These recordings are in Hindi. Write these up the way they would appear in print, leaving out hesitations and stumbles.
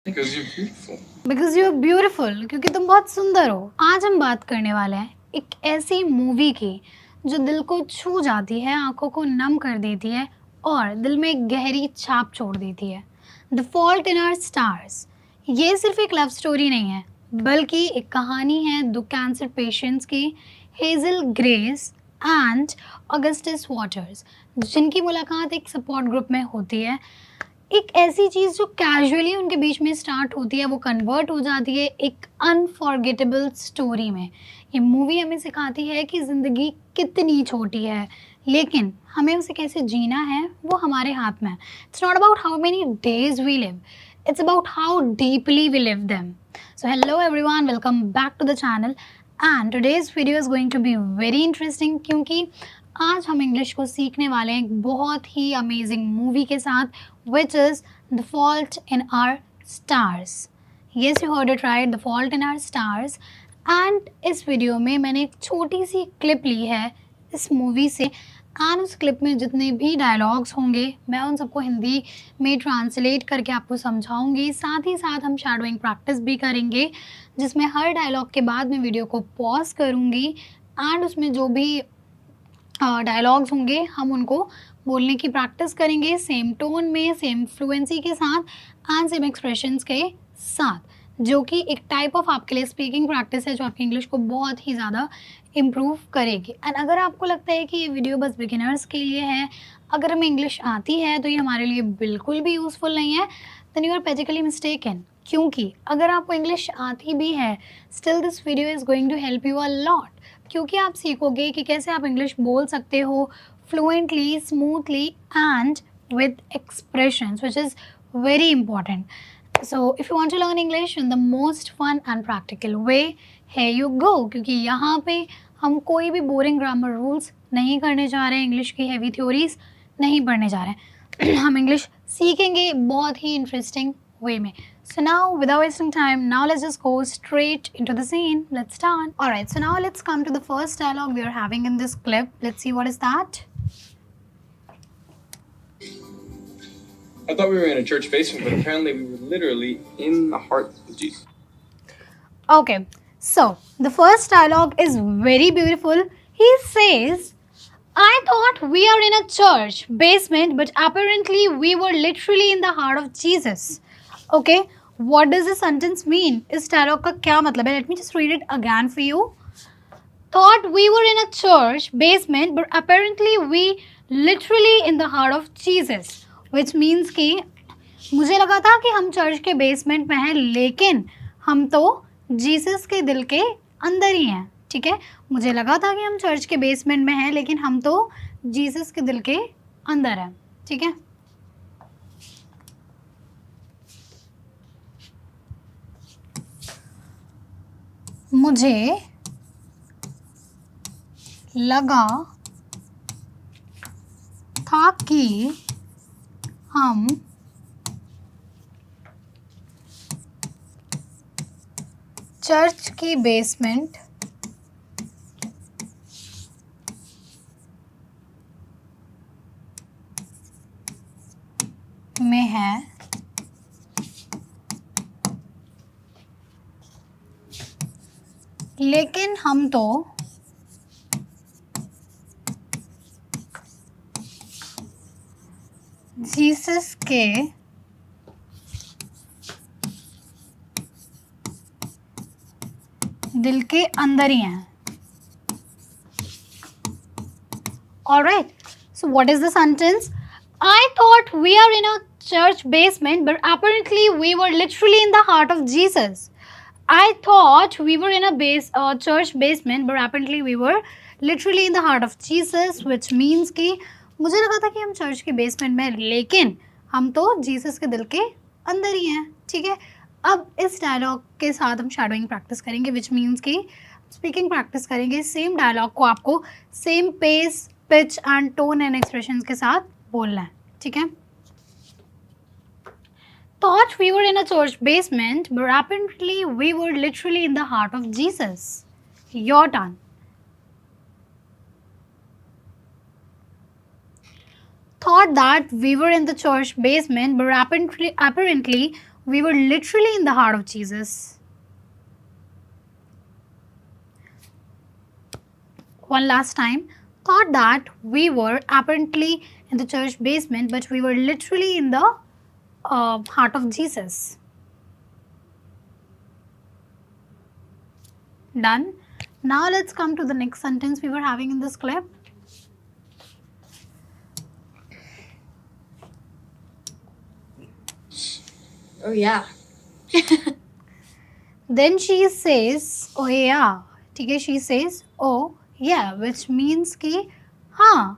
Because you're beautiful. Because you are beautiful, क्योंकि तुम बहुत सुंदर हो। आज हम बात करने वाले हैं एक ऐसी मूवी की जो दिल को छू जाती है, आंखों को नम कर देती है और दिल में एक गहरी छाप छोड़ देती है। The fault in our stars. ये सिर्फ एक लव स्टोरी नहीं है, बल्कि एक कहानी है दो कैंसर पेशेंट्स की, hazel grace and Augustus waters, जिनकी मुलाकात एक सपोर्ट ग्रुप में होती है। एक ऐसी चीज़ जो कैजुअली उनके बीच में स्टार्ट होती है, वो कन्वर्ट हो जाती है एक अनफॉरगेटेबल स्टोरी में। ये मूवी हमें सिखाती है कि ज़िंदगी कितनी छोटी है, लेकिन हमें उसे कैसे जीना है वो हमारे हाथ में है। It's not about how many days we live, it's about how deeply we live them. So hello everyone, welcome back to the channel and today's video is going to be very interesting, क्योंकि आज हम इंग्लिश को सीखने वाले हैं एक बहुत ही अमेजिंग मूवी के साथ, which is The Fault in Our Stars. Yes, you heard it right, The Fault in Our Stars. And इस वीडियो में मैंने एक छोटी सी क्लिप ली है इस मूवी से, एंड उस क्लिप में जितने भी डायलॉग्स होंगे मैं उन सबको हिंदी में ट्रांसलेट करके आपको समझाऊंगी। साथ ही साथ हम शैडोइंग प्रैक्टिस भी करेंगे, जिसमें हर डायलॉग के बाद मैं वीडियो को पॉज करूंगी एंड उसमें जो भी डायलॉग्स होंगे हम उनको बोलने की प्रैक्टिस करेंगे, सेम टोन में, सेम फ्लुएंसी के साथ एंड सेम एक्सप्रेशंस के साथ, जो कि एक टाइप ऑफ आपके लिए स्पीकिंग प्रैक्टिस है जो आपकी इंग्लिश को बहुत ही ज़्यादा इम्प्रूव करेगी। एंड अगर आपको लगता है कि ये वीडियो बस बिगिनर्स के लिए है, अगर हमें इंग्लिश आती है तो ये हमारे लिए बिल्कुल भी यूज़फुल नहीं है, then you are basically mistaken. क्योंकि अगर आपको इंग्लिश आती भी है, still this video is going to help you a lot, क्योंकि आप सीखोगे कि कैसे आप इंग्लिश बोल सकते हो fluently, smoothly and with expressions, which is very important. So if you want to learn English in the most fun and practical way, here you go, क्योंकि यहाँ पे हम कोई भी बोरिंग ग्रामर रूल्स नहीं करने जा रहे हैं, इंग्लिश की हैवी थ्योरीज नहीं पढ़ने जा रहे हैं हम इंग्लिश सीखेंगे बहुत ही इंटरेस्टिंग वे में। So now, without wasting time, now let's just go straight into the scene. Let's start. Alright, so now let's come to the first dialogue we are having in this clip. Let's see what is that. I thought we were in a church basement, but apparently we were literally in the heart of Jesus. Okay, so the first dialogue is very beautiful. He says, I thought we are in a church basement, but apparently we were literally in the heart of Jesus. Okay, what does this sentence mean? इस dialogue का क्या मतलब है? Let me just read it again for you. Thought we were in a church basement, but apparently we literally in the heart of Jesus, which means कि मुझे लगा था कि हम चर्च के बेसमेंट में हैं, लेकिन हम तो जीसस के दिल के अंदर ही हैं। ठीक है, मुझे लगा था कि हम चर्च के बेसमेंट में हैं, लेकिन हम तो जीसस के दिल के अंदर हैं। ठीक है, मुझे लगा था कि हम चर्च की बेसमेंट में है, लेकिन हम तो जीसस के दिल के अंदर ही हैं। Alright, so what is the sentence? I thought we are in a church basement, but apparently we were literally in the heart of Jesus. I thought we were in a church basement, but apparently we were literally in the heart of Jesus, which means कि मुझे लगा था कि हम चर्च के बेसमेंट में हैं, लेकिन हम तो जीसस के दिल के अंदर ही हैं। ठीक है, अब इस डायलॉग के साथ हम शैडोइंग प्रैक्टिस करेंगे, विच मीन्स कि स्पीकिंग प्रैक्टिस करेंगे। सेम डायलॉग को आपको same pace, pitch and tone and expressions के साथ बोलना है। ठीक है, thought we were in a church basement, but apparently we were literally in the heart of Jesus. Your turn. Thought that we were in the church basement, but apparently we were literally in the heart of Jesus. One last time, thought that we were apparently in the church basement, but we were literally in the heart of Jesus. Done. Now let's come to the next sentence we were having in this clip. Oh yeah. Then she says, oh yeah. ठीक है, she says, oh yeah, which means कि हाँ,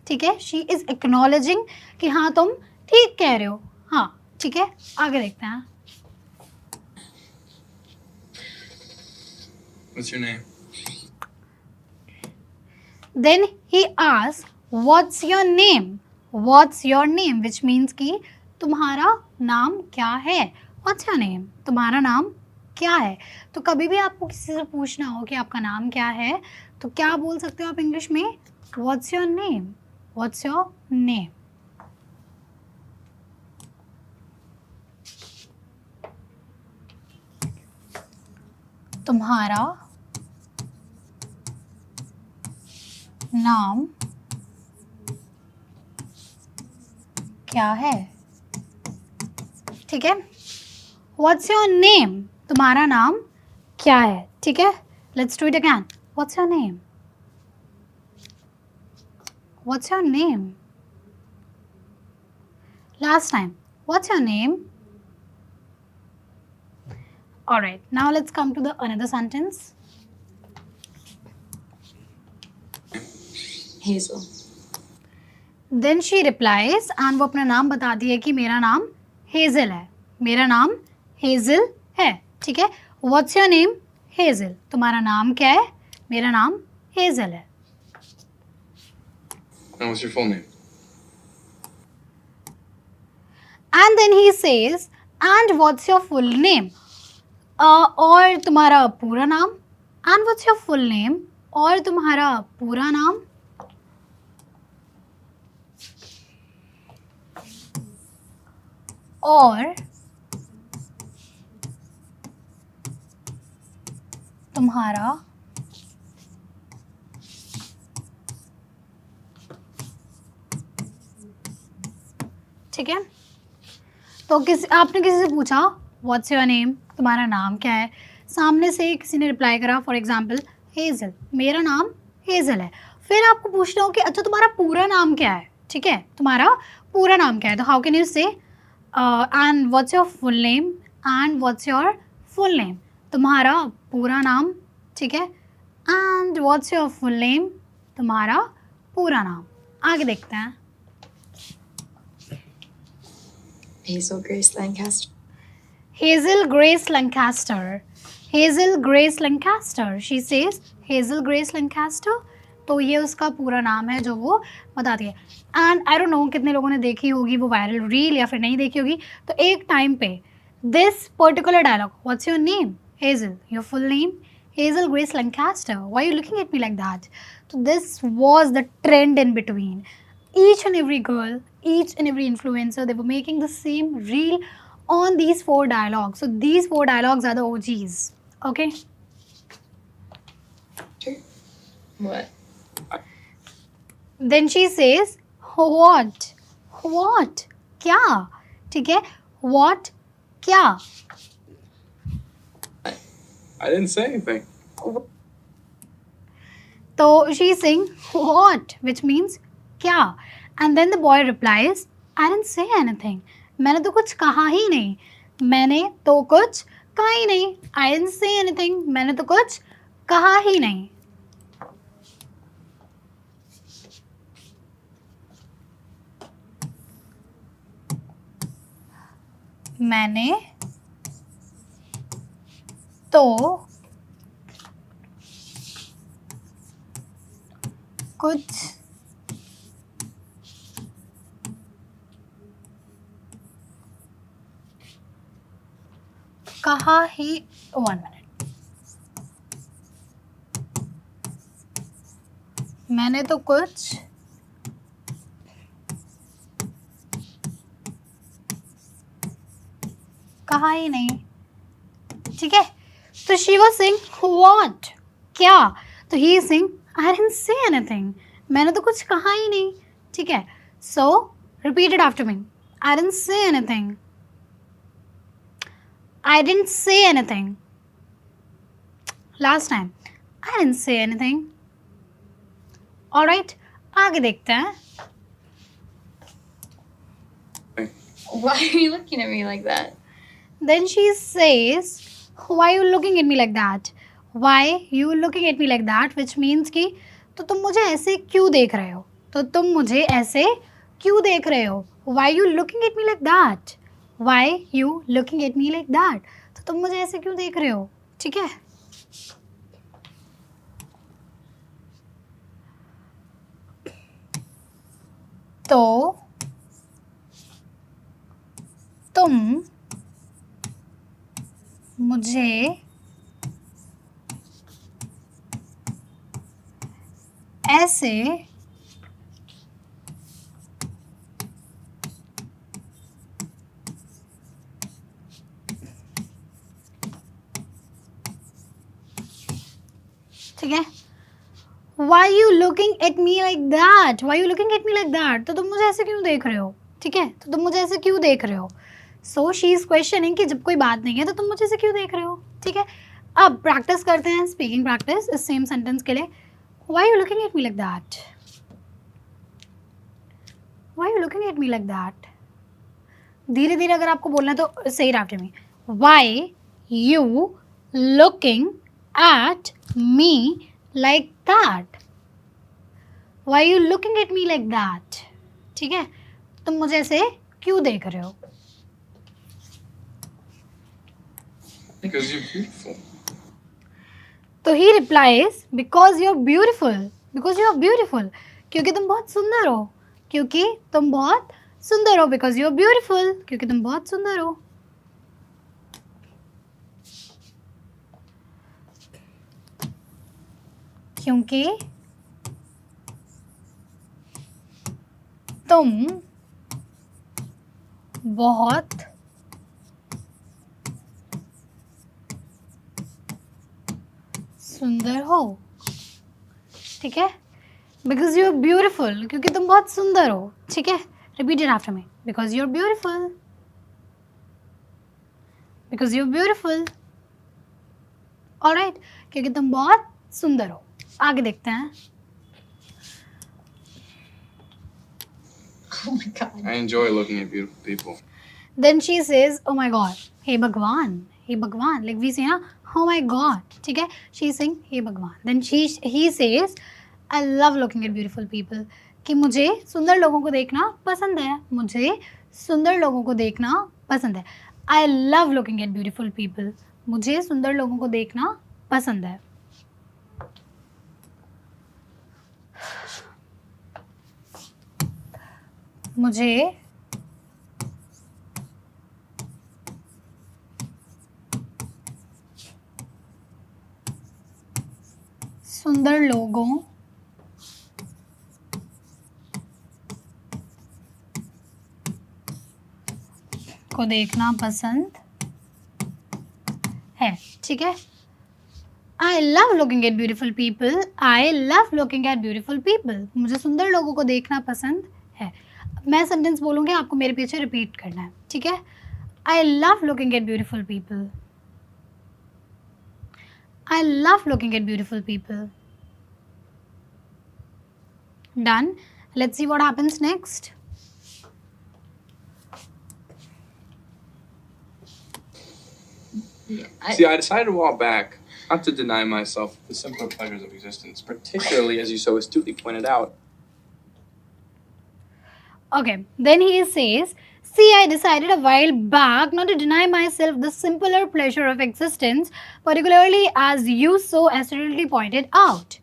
ठीक है, she is acknowledging कि हाँ तुम ठीक कह रहे हो. हाँ, ठीक है, आगे देखते हैं. What's your name? Then he asks, what's your name? What's your name? Which means कि तुम्हारा नाम क्या है? What's your name? तुम्हारा नाम क्या है? तो कभी भी आपको किसी से पूछना हो कि आपका नाम क्या है, तो क्या बोल सकते हो आप इंग्लिश में? What's your name? What's your name? तुम्हारा नाम क्या है? ठीक है. What's your name? तुम्हारा नाम क्या है? ठीक है. Let's do it again. What's your name? What's your name? Last time. What's your name? All right. Now let's come to the another sentence. Hazel. Then she replies, and वो अपना नाम बताती है कि मेरा नाम हेजल है. मेरा नाम हेजल है. ठीक है. What's your name? हेजल. तुम्हारा नाम क्या है? मेरा नाम हेजल है. And what's your full name? And then he says, and what's your full name? और तुम्हारा पूरा नाम. And what's your full name? और तुम्हारा पूरा नाम. और तुम्हारा ठीक है. तो आपने किसी से पूछा व्हाट्स योर नेम, तुम्हारा नाम क्या है. सामने से किसी ने रिप्लाई करा, फॉर एग्जांपल हेजल, मेरा नाम हेजल है. फिर आपको पूछना हो कि अच्छा तुम्हारा पूरा नाम क्या है. ठीक है, तुम्हारा पूरा नाम क्या है. तो हाउ कैन यू से and what's your full name, and what's your full name. तुम्हारा पूरा नाम. ठीक है. And what's your full name, तुम्हारा पूरा नाम. आगे देखते हैं. Hazel Grace Lancaster. Hazel Grace Lancaster. Hazel Grace Lancaster. She says Hazel Grace Lancaster. तो ये उसका पूरा नाम है जो वो बताती है. एंड आई डोंट नो कितने लोगों ने देखी होगी वो वायरल रील या फिर नहीं देखी होगी. तो एक टाइम पे this particular dialogue, what's your name Hazel, your full name Hazel Grace Lancaster, why you looking at me like that. तो this was the trend in between. Each and every girl, each and every influencer, they were making the same reel on these 4 dialogues. So these 4 dialogues are the OGs. Okay. Sure. What? Then she says, what? What? क्या? ठीक है. What? क्या? I didn't say anything. So she's saying what, which means क्या. And then the boy replies, I didn't say anything. मैंने तो कुछ कहा ही नहीं. मैंने तो कुछ कहा ही नहीं. I didn't say anything. मैंने तो कुछ कहा ही नहीं. मैंने तो कुछ कहा ही. 1 minute. मैंने तो कुछ कहा ही नहीं, ठीक है। तो शी वॉज सेइंग व्हाट, क्या, तो he is saying I didn't say anything, मैंने तो कुछ कहा ही नहीं, ठीक है। सो repeat it after me, I didn't say anything, I didn't say anything, last time, I didn't say anything. Alright, आगे देखते हैं। Why are you looking at me like that? Then she says, why you looking at me like that? Why you looking at me like that? Which means कि तो तुम मुझे ऐसे क्यों देख रहे हो? तो तुम मुझे ऐसे क्यों देख रहे हो? Why you looking at me like that? Why you looking at me like that? तो तुम मुझे ऐसे क्यों देख रहे हो? ठीक है? तो तुम मुझे ऐसे ठीक है, Why you looking at me like that? Why you looking at me like that? तो तुम मुझे ऐसे क्यों देख रहे हो? ठीक है, तो तुम मुझे ऐसे क्यों देख रहे हो? So she is questioning कि जब कोई बात नहीं है तो तुम मुझे ऐसे क्यों देख रहे हो? ठीक है, अब प्रैक्टिस करते हैं, स्पीकिंग प्रैक्टिस इस सेम सेंटेंस के लिए। Why you looking at me like that? Why you looking at me like that? धीरे धीरे अगर आपको बोलना है तो say it after me. Why you looking at me like that? Why you looking at me like that? ठीक है, तुम मुझे ऐसे क्यों देख रहे हो? Because you're beautiful. तो he replies, because you're beautiful. Because you're beautiful. क्योंकि तुम बहुत सुंदर हो. क्योंकि तुम बहुत सुंदर हो. Because you're beautiful. क्योंकि तुम बहुत सुंदर हो. क्योंकि तुम बहुत सुंदर हो. ठीक है, बिकॉज यू आर ब्यूटिफुल, क्योंकि तुम बहुत सुंदर हो. ठीक है, repeat it after me, because you are beautiful, because you are beautiful. Alright, क्योंकि तुम बहुत सुंदर हो. आगे देखते हैं. Oh my god. I enjoy looking at beautiful people. Then she says, oh my god, हे भगवान, हे भगवान, like we say ना, oh my god. ठीक है, she is saying हे भगवान. Then he says, I love looking at beautiful people. कि मुझे सुंदर लोगों को देखना पसंद है. मुझे सुंदर लोगों को देखना पसंद है. I love looking at beautiful people. मुझे सुंदर लोगों को देखना पसंद है. मुझे सुंदर लोगों को देखना पसंद है. ठीक है, I love looking at beautiful people. I love looking at beautiful people. मुझे सुंदर लोगों को देखना पसंद है. मैं सेंटेंस बोलूँगी, आपको मेरे पीछे रिपीट करना है. ठीक है, I love looking at beautiful people. I love looking at beautiful people. Done. Let's see what happens next. See, I decided a while back not to deny myself the simpler pleasures of existence, particularly, as you so astutely pointed out. Okay, then he says, see, I decided a while back not to deny myself the simpler pleasure of existence, particularly as you so astutely pointed out.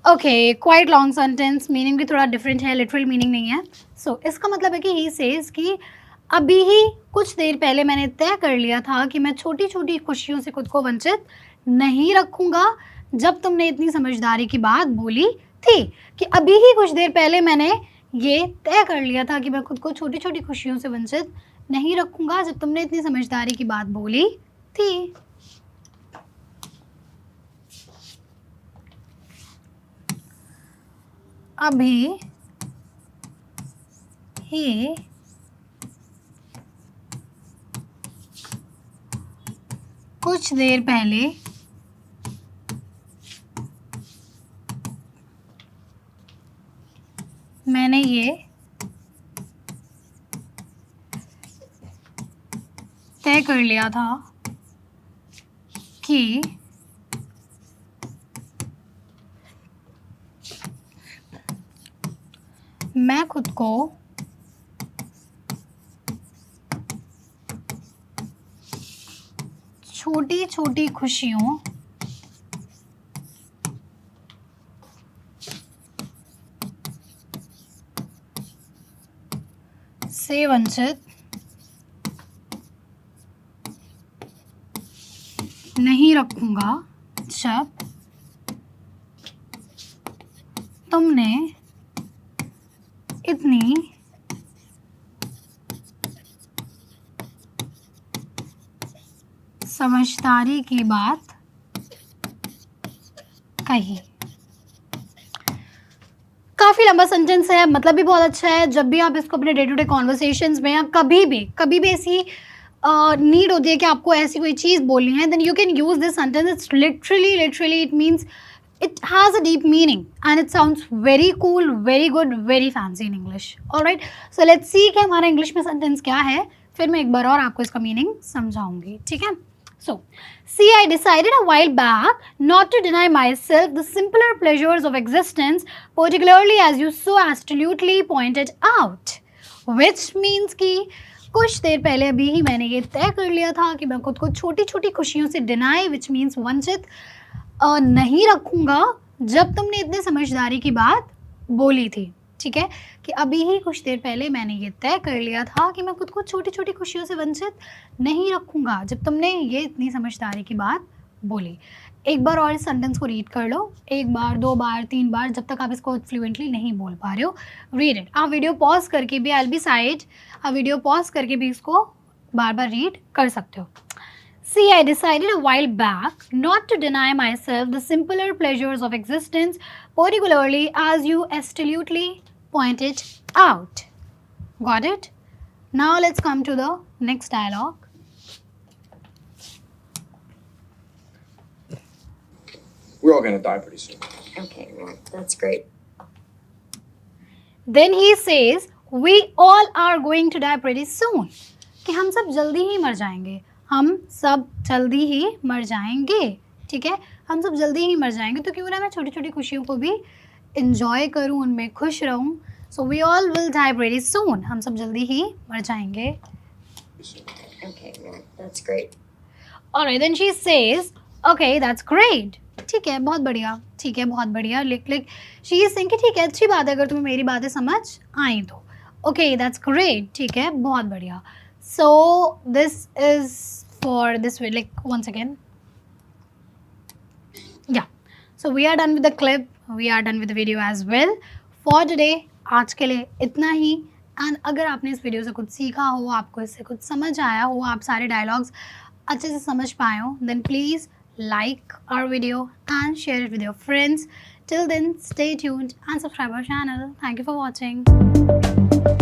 Okay, quite long sentence, meaning भी थोड़ा different है, literal meaning नहीं है. So, इसका मतलब है कि he says कि अभी ही कुछ देर पहले मैंने तय कर लिया था कि मैं छोटी छोटी खुशियों से खुद को वंचित नहीं रखूँगा, जब तुमने इतनी समझदारी की बात बोली थी. कि अभी ही कुछ देर पहले मैंने ये तय कर लिया था कि मैं खुद को छोटी छोटी खुशियों से वंचित नहीं रखूंगा जब तुमने इतनी समझदारी की बात बोली थी। अभी ही कुछ देर पहले मैंने ये तय कर लिया था कि मैं खुद को छोटी छोटी खुशियों से वंचित नहीं रखूंगा जब तुमने इतनी समझदारी की बात कही। काफ़ी लंबा सेंटेंस है, मतलब भी बहुत अच्छा है। जब भी आप इसको अपने डे टू डे कॉन्वर्सेशंस में या कभी भी ऐसी नीड होती है कि आपको ऐसी कोई चीज़ बोलनी है, then you can use this sentence. It's literally it means it has a deep meaning and it sounds very cool, very good, very fancy in English. Alright, so let's see कि हमारा इंग्लिश में सेंटेंस क्या है, फिर मैं एक बार और आपको इसका मीनिंग समझाऊंगी, ठीक है? So, see, I decided a while back not to deny myself the simpler pleasures of existence, particularly as you so astutely pointed out, which means कि कुछ देर पहले अभी ही मैंने ये तय कर लिया था कि मैं खुद को छोटी छोटी खुशियों से डिनाई, which means वंचित नहीं रखूँगा जब तुमने इतने समझदारी की बात बोली थी, ठीक है? कि अभी ही कुछ देर पहले मैंने ये तय कर लिया था कि मैं खुद को छोटी छोटी खुशियों से वंचित नहीं रखूँगा जब तुमने ये इतनी समझदारी की बात बोली। एक बार और इस सेंटेंस को रीड कर लो, एक बार, दो बार, तीन बार, जब तक आप इसको फ्लुएंटली नहीं बोल पा रहे हो। Read it. आप वीडियो पॉज करके भी, आई विल बी साइड, आप वीडियो पॉज करके भी इसको बार बार रीड कर सकते हो। See, I decided a while back not to deny myself the simpler pleasures of existence, particularly as you astutely pointed out. Got it? Now let's come to the next dialogue. We're all gonna die pretty soon. Okay, well, that's great. Then he says, we all are going to die pretty soon. कि हम सब जल्दी ही मर जाएंगे, हम सब जल्दी ही मर जाएंगे, ठीक है? हम सब जल्दी ही मर जाएंगे, तो क्यों ना मैं छोटी छोटी खुशियों को भी इंजॉय करूँ, उनमें खुश रहूँ। So we all will die very soon, हम सब जल्दी ही मर जाएंगे। Okay, well, that's great. Alright, then she says, okay that's great, ठीक है, बहुत बढ़िया, ठीक है, बहुत बढ़िया। लिख शी इज सेइंग कि ठीक है, अच्छी बात है अगर तुम्हें मेरी बातें समझ आई तो। ओके दैट्स ग्रेट, ठीक है, बहुत बढ़िया। So this is for this way, like once again. Yeah. So we are done with the clip. We are done with the video as well. For today, आज के लिए इतना ही। एंड अगर आपने इस वीडियो से कुछ सीखा हो, आपको इससे कुछ समझ आया हो, आप सारे डायलॉग्स अच्छे से समझ पाए हो, then please like our video and share it with your friends. Till then, stay tuned and subscribe our channel. Thank you for watching.